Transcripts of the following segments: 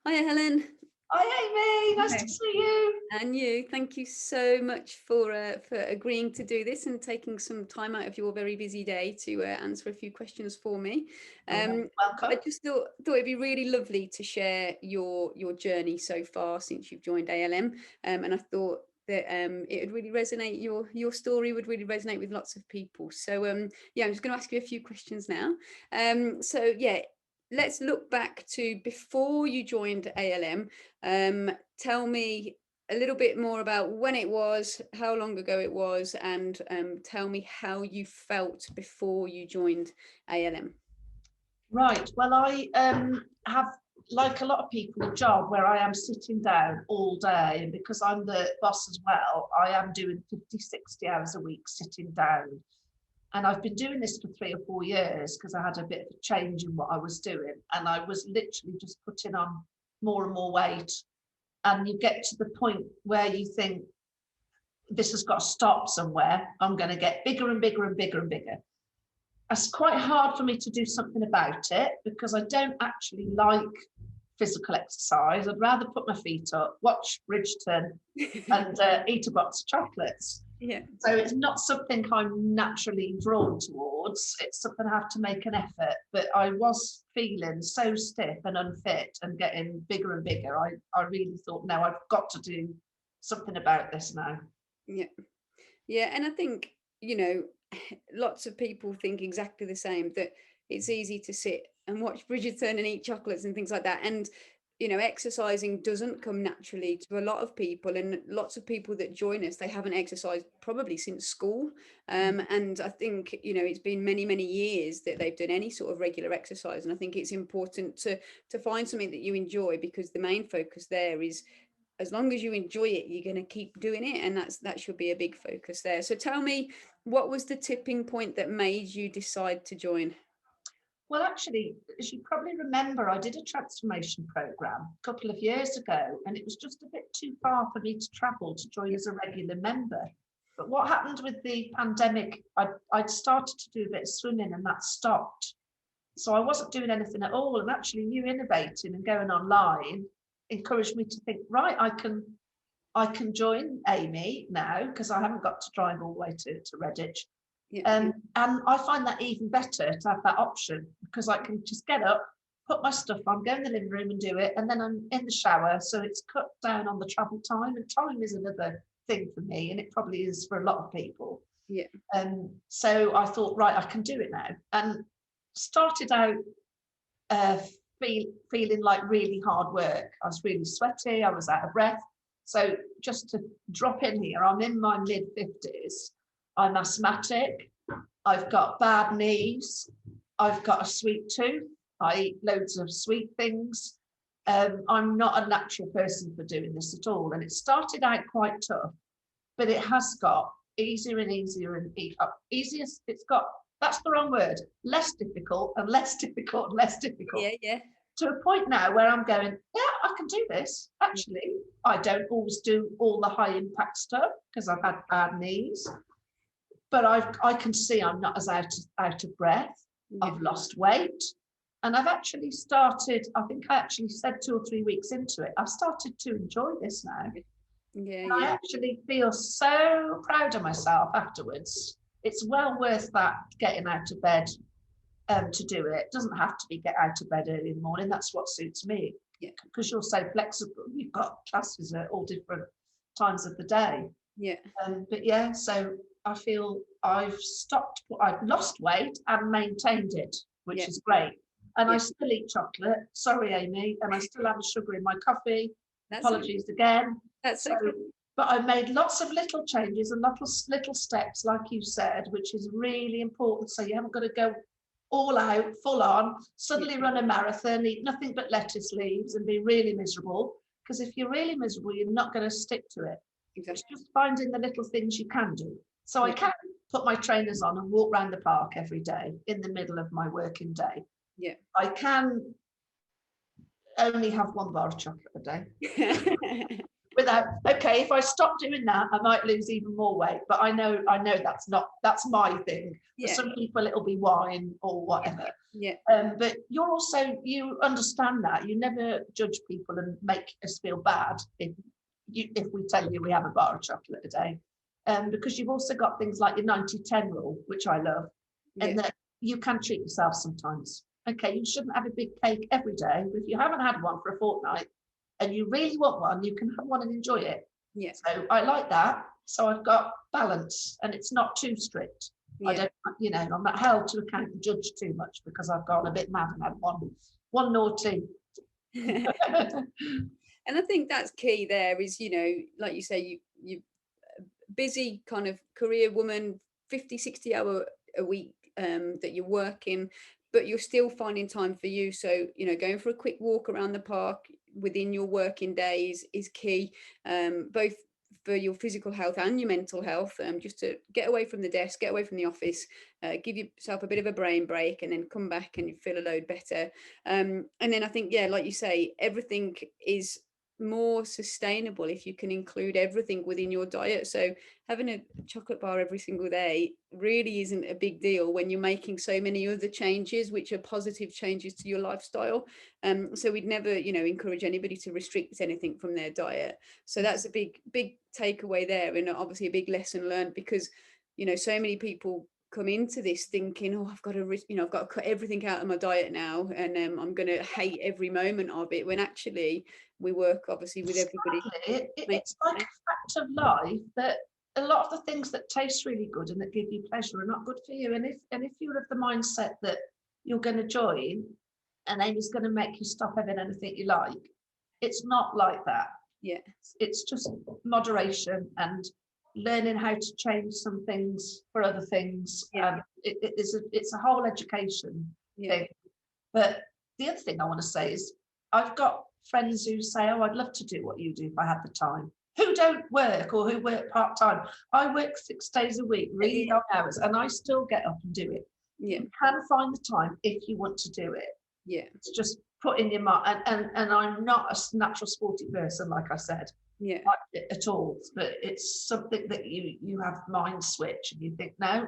Hiya, Helen. Hi Amy, nice to Hi. see you. And you. Thank you so much for agreeing to do this and taking some time out of your very busy day to answer a few questions for me. You're I welcome. just thought it'd be really lovely to share your journey so far since you've joined ALM, and I thought that it would really resonate. Your story would really resonate with lots of people. So yeah, I'm just going to ask you a few questions now. So yeah, let's look back to before you joined ALM. Tell me a little bit more about when it was, how long ago it was, and tell me how you felt before you joined ALM. Right, well I have, like a lot of people, a job where I am sitting down all day, and because I'm the boss as well, I am doing 50, 60 hours a week sitting down. And I've been doing this for 3 or 4 years because I had a bit of a change in what I was doing, and I was literally just putting on more and more weight. And you get to the point where you think, this has got to stop somewhere. I'm going to get bigger and bigger and bigger and bigger. It's quite hard for me to do something about it because I don't actually like physical exercise. I'd rather put my feet up, watch Bridgerton, and eat a box of chocolates. Yeah. So it's not something I'm naturally drawn towards. It's something I have to make an effort. But I was feeling so stiff and unfit and getting bigger and bigger. I really thought, no, I've got to do something about this now. Yeah. Yeah. And I think, lots of people think exactly the same, that it's easy to sit and watch Bridgerton and eat chocolates and things like that. And, exercising doesn't come naturally to a lot of people. And lots of people that join us, they haven't exercised probably since school. And I think, it's been many, many years that they've done any sort of regular exercise. And I think it's important to find something that you enjoy, because the main focus there is, as long as you enjoy it, you're going to keep doing it, and that should be a big focus there. So tell me, what was the tipping point that made you decide to join? Well, actually, as you probably remember, I did a transformation program a couple of years ago, and it was just a bit too far for me to travel to join as a regular member. But what happened with the pandemic, I'd started to do a bit of swimming and that stopped. So I wasn't doing anything at all. And actually, you innovating and going online encouraged me to think, right, I can join Amy now because I haven't got to drive all the way to Redditch. Yeah. And I find that even better to have that option because I can just get up, put my stuff on, go in the living room and do it. And then I'm in the shower. So it's cut down on the travel time. And time is another thing for me. And it probably is for a lot of people. Yeah. So I thought, right, I can do it now. And started out uh, feeling like really hard work. I was really sweaty. I was out of breath. So just to drop in here, I'm in my mid 50s. I'm asthmatic. I've got bad knees. I've got a sweet tooth. I eat loads of sweet things. I'm not a natural person for doing this at all. And it started out quite tough, but it has got easier and easier and easier. It's got, that's the wrong word, less difficult and less difficult and less difficult. Yeah. Yeah. To a point now where I'm going, yeah, I can do this. Actually, I don't always do all the high impact stuff because I've had bad knees, but I can see I'm not as out of breath. Yeah. I've lost weight, and I've actually started. I think I actually said 2 or 3 weeks into it, I've started to enjoy this now. Yeah. And I Yeah. actually feel so proud of myself afterwards. It's well worth that getting out of bed to do it. It doesn't have to be get out of bed early in the morning. That's what suits me. Yeah. Because you're so flexible. You've got classes at all different times of the day. Yeah. But yeah, so I feel I've lost weight and maintained it, which Yeah. is great. And I Yeah. still eat chocolate. Sorry, Amy. And I still have sugar in my coffee. That's Apologies again. that's So, okay. but I made lots of little changes and little steps, like you said, which is really important. So you haven't got to go all out, full on, suddenly run a marathon, eat nothing but lettuce leaves and be really miserable. Because if you're really miserable, you're not going to stick to it. Exactly. It's just finding the little things you can do. So I can put my trainers on and walk around the park every day in the middle of my working day. Yeah. I can only have 1 bar of chocolate a day. Without, okay, if I stop doing that, I might lose even more weight. But I know that's my thing. For Yeah. some people, it'll be wine or whatever. Yeah. But you understand that you never judge people and make us feel bad if we tell you we have a bar of chocolate a day, because you've also got things like your 90-10 rule, which I love, Yeah. and that you can treat yourself sometimes. Okay, you shouldn't have a big cake every day, but if you haven't had one for a fortnight and you really want one, you can have one and enjoy it. Yeah. So I like that. So I've got balance, and it's not too strict. I Yeah. don't, I'm not held to account and judged too much because I've gone a bit mad and had one naughty. And I think that's key there is, like you say, you busy kind of career woman, 50, 60 hour a week that you're working, but you're still finding time for you. So, going for a quick walk around the park within your working days is key, both for your physical health and your mental health, just to get away from the desk, get away from the office, give yourself a bit of a brain break, and then come back and you feel a load better. And then I think, yeah, like you say, everything is more sustainable if you can include everything within your diet. So having a chocolate bar every single day really isn't a big deal when you're making so many other changes which are positive changes to your lifestyle. So we'd never, encourage anybody to restrict anything from their diet. So that's a big takeaway there, and obviously a big lesson learned, because so many people come into this thinking, oh, I've got to cut everything out of my diet now, and I'm going to hate every moment of it, when actually we work obviously with everybody. It's like a fact of life that a lot of the things that taste really good and that give you pleasure are not good for you. And if you're of the mindset that you're going to join and Amy's going to make you stop having anything you like, it's not like that. Yeah. It's just moderation and learning how to change some things for other things. Yeah. It's a whole education thing. But the other thing I want to say is I've got friends who say, oh, I'd love to do what you do if I had the time, who don't work or who work part-time. I work 6 days a week, really long hours, and I still get up and do it. Yeah. You can find the time if you want to do it. Yeah. It's just put in your mind. And I'm not a natural sporty person, like I said. Yeah. At all, but it's something that you have mind switch and you think, no,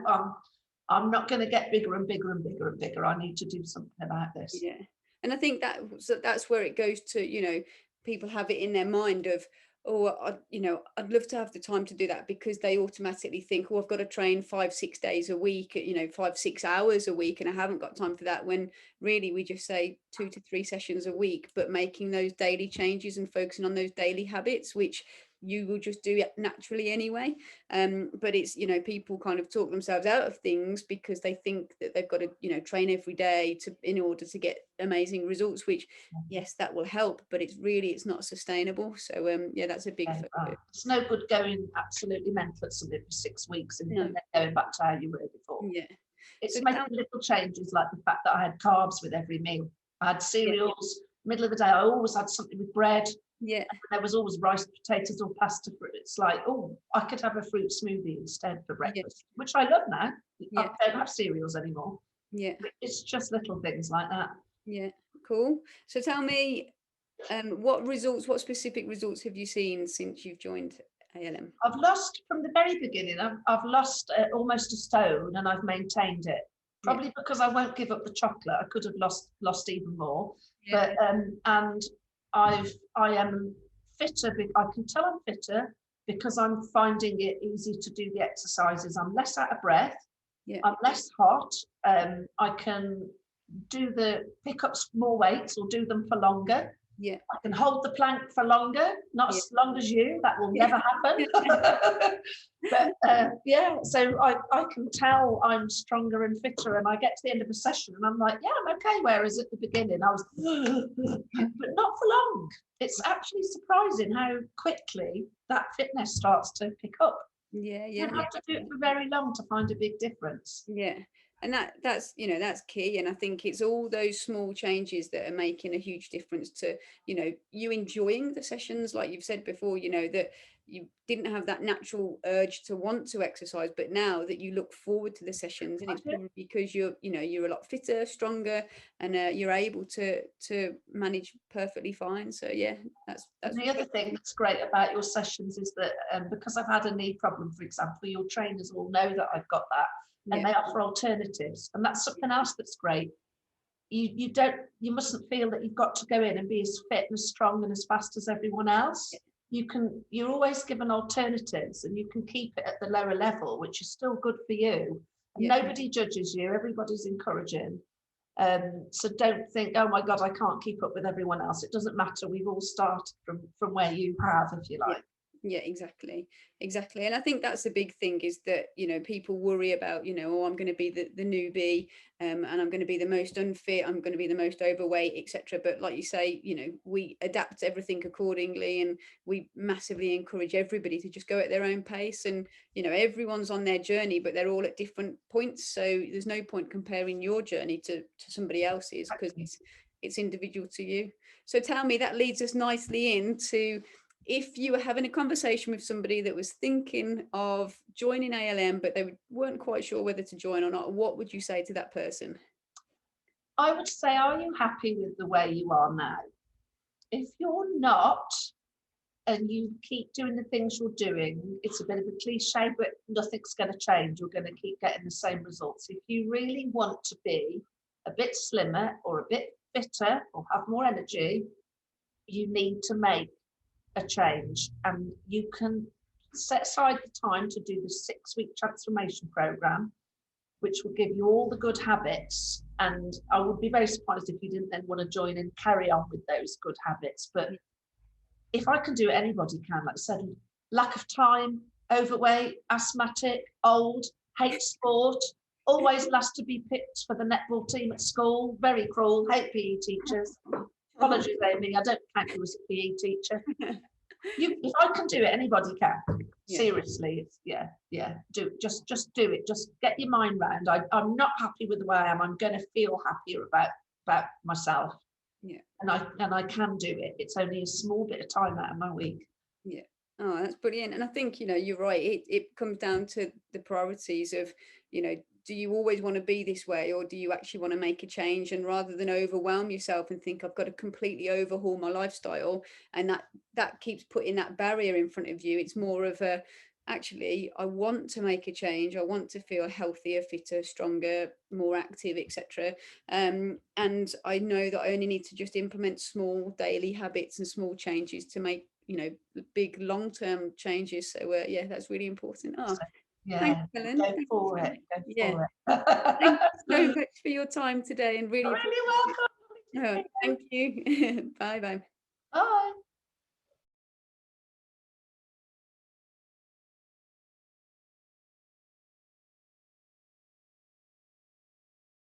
I'm not going to get bigger and bigger and bigger and bigger. I need to do something about this. Yeah. And I think that's where it goes to, people have it in their mind of, oh, I'd love to have the time to do that, because they automatically think, oh, I've got to train 5-6 days a week, 5-6 hours a week, and I haven't got time for that, when really we just say 2 to 3 sessions a week, but making those daily changes and focusing on those daily habits, which you will just do it naturally anyway. But it's, people kind of talk themselves out of things because they think that they've got to, train every day in order to get amazing results, which yes, that will help, but it's not sustainable. So yeah, that's a big factor. It's no good going absolutely mental at something for 6 weeks and then going back to how you were before. Yeah. It's making little changes, like the fact that I had carbs with every meal. I had cereals, middle of the day, I always had something with bread. Yeah. There was always rice, potatoes, or pasta for it. It's like, oh, I could have a fruit smoothie instead for breakfast, which I love now. I don't have cereals anymore. Yeah. It's just little things like that. Yeah. Cool. So tell me, what specific results have you seen since you've joined ALM? I've lost from the very beginning. I've lost almost a stone, and I've maintained it. Probably because I won't give up the chocolate. I could have lost even more. But and I am fitter. I can tell I'm fitter because I'm finding it easy to do the exercises. I'm less out of breath. I'm less hot. I can pick up more weights or do them for longer. I can hold the plank for longer, not as long as you. That will never happen. But so I can tell I'm stronger and fitter, and I get to the end of a session and I'm like, yeah, I'm okay. Whereas at the beginning I was, but not for long. It's actually surprising how quickly that fitness starts to pick up. You don't have to do it for very long to find a big difference. Yeah. And that's key. And I think it's all those small changes that are making a huge difference to, you enjoying the sessions, like you've said before, that you didn't have that natural urge to want to exercise, but now that you look forward to the sessions, and it's probably because you're a lot fitter, stronger, and you're able to manage perfectly fine. So yeah, that's the other thing that's great about your sessions is that because I've had a knee problem, for example, your trainers all know that I've got that. And they offer alternatives, and that's something else that's great. you mustn't feel that you've got to go in and be as fit and as strong and as fast as everyone else. You're always given alternatives, and you can keep it at the lower level, which is still good for you. And Yeah. nobody judges you, everybody's encouraging. So don't think, oh my God, I can't keep up with everyone else. It doesn't matter. We've all started from where you have, if you like. Yeah, exactly. And I think that's the big thing, is that, people worry about, oh, I'm going to be the newbie, and I'm going to be the most unfit, I'm going to be the most overweight, etc. But like you say, we adapt everything accordingly, and we massively encourage everybody to just go at their own pace. And everyone's on their journey, but they're all at different points, so there's no point comparing your journey to somebody else's, because it's individual to you. So tell me, that leads us nicely into, if you were having a conversation with somebody that was thinking of joining ALM, but they weren't quite sure whether to join or not, what would you say to that person? I would say, are you happy with the way you are now? If you're not, and you keep doing the things you're doing, it's a bit of a cliche, but nothing's going to change. You're going to keep getting the same results. If you really want to be a bit slimmer or a bit fitter or have more energy, you need to make a change, and you can set aside the time to do the 6-week transformation program, which will give you all the good habits. And I would be very surprised if you didn't then want to join and carry on with those good habits. But if I can do it, anybody can. Like I said, lack of time, overweight, asthmatic, old, hate sport, always last to be picked for the netball team at school, very cruel, hate PE teachers. Apologies, Amy, I don't count you as a PE teacher. If I can do it, anybody can. Yeah. Seriously, it's just do it. Just get your mind round. I'm not happy with the way I am. I'm going to feel happier about myself. Yeah. And I can do it. It's only a small bit of time out of my week. Yeah. Oh, that's brilliant. And I think, you're right. It comes down to the priorities of, do you always want to be this way, or do you actually want to make a change? And rather than overwhelm yourself and think, I've got to completely overhaul my lifestyle, and that keeps putting that barrier in front of you, it's more of a, actually, I want to make a change. I want to feel healthier, fitter, stronger, more active, etc. And I know that I only need to just implement small daily habits and small changes to make, big long-term changes. So yeah, that's really important. Oh, thanks, Yeah, Helen. go for it. Yeah. Go for Thank it. you so much for your time today, and really You're really welcome. oh, thank you. Bye bye. Bye.